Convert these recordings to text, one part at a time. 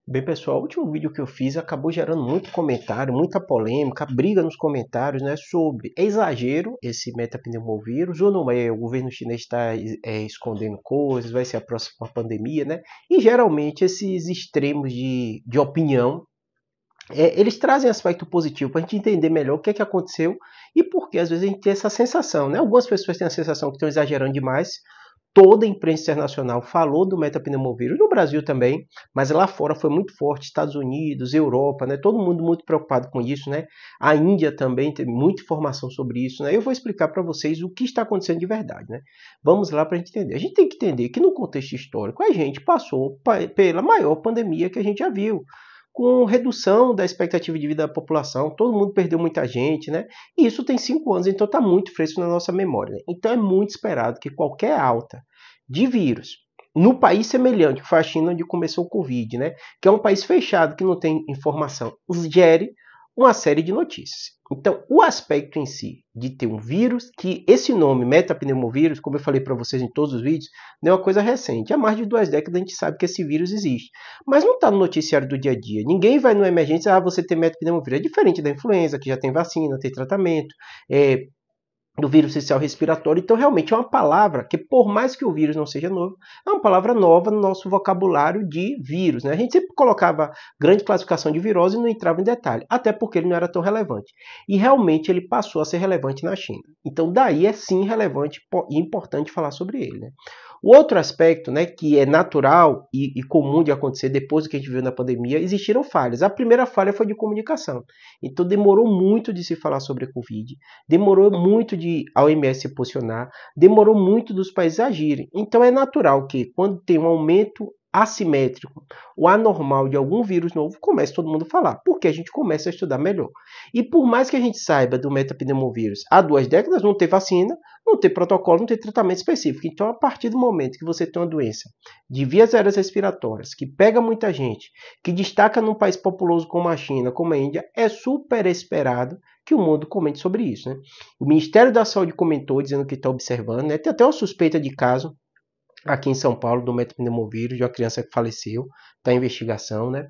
Bem, pessoal, o último vídeo que eu fiz acabou gerando muito comentário, muita polêmica, briga nos comentários, né, sobre é exagero esse metapneumovírus ou não é, o governo chinês está escondendo coisas, vai ser a próxima pandemia, né, e geralmente esses extremos de opinião, eles trazem aspecto positivo para a gente entender melhor o que é que aconteceu e por que às vezes a gente tem essa sensação, né, algumas pessoas têm a sensação que estão exagerando demais. Toda a imprensa internacional falou do metapneumovírus, no Brasil também, mas lá fora foi muito forte, Estados Unidos, Europa, né? Todo mundo muito preocupado com isso, né? A Índia também tem muita informação sobre isso, né? Eu vou explicar para vocês o que está acontecendo de verdade, né? Vamos lá para a gente entender. A gente tem que entender que no contexto histórico a gente passou pela maior pandemia que a gente já viu, com redução da expectativa de vida da população, todo mundo perdeu muita gente, né? E isso tem 5 anos, então está muito fresco na nossa memória. Né? Então é muito esperado que qualquer alta de vírus no país semelhante, que foi a China onde começou o Covid, né? Que é um país fechado, que não tem informação, gere uma série de notícias. Então, o aspecto em si de ter um vírus, que esse nome, metapneumovírus, como eu falei para vocês em todos os vídeos, não é uma coisa recente. Há mais de 2 décadas a gente sabe que esse vírus existe. Mas não está no noticiário do dia a dia. Ninguém vai no emergência, você tem metapneumovírus. É diferente da influenza, que já tem vacina, tem tratamento. Do vírus social respiratório. Então, realmente é uma palavra que, por mais que o vírus não seja novo, é uma palavra nova no nosso vocabulário de vírus. Né? A gente sempre colocava grande classificação de virose e não entrava em detalhe, até porque ele não era tão relevante. E realmente ele passou a ser relevante na China. Então, daí é sim relevante e importante falar sobre ele. Né? O outro aspecto, né, que é natural e comum de acontecer depois do que a gente viu na pandemia, existiram falhas. A primeira falha foi de comunicação. Então, demorou muito de se falar sobre a Covid, demorou muito de a OMS se posicionar, demorou muito dos países agirem. Então é natural que quando tem um aumento assimétrico, o anormal de algum vírus novo, comece todo mundo a falar, porque a gente começa a estudar melhor. E por mais que a gente saiba do metapneumovírus há 2 décadas, não tem vacina, não tem protocolo, não tem tratamento específico. Então, a partir do momento que você tem uma doença de vias aéreas respiratórias, que pega muita gente, que destaca num país populoso como a China, como a Índia, é super esperado que o mundo comente sobre isso. Né? O Ministério da Saúde comentou, dizendo que está observando, né? Tem até uma suspeita de caso aqui em São Paulo do metapneumovírus, de uma criança que faleceu, está em investigação. Né?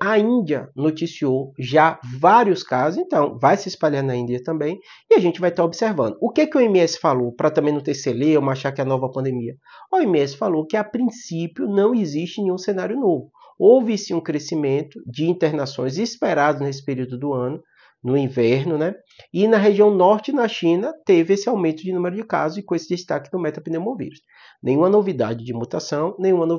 A Índia noticiou já vários casos, então vai se espalhar na Índia também, e a gente vai estar observando. O que o OMS falou, para também não ter celeuma, achar que é a nova pandemia? A OMS falou que a princípio não existe nenhum cenário novo. Houve sim um crescimento de internações esperado nesse período do ano, no inverno, né? E na região norte, na China, teve esse aumento de número de casos e com esse destaque do metapneumovírus. Nenhuma novidade de mutação, nenhuma novidade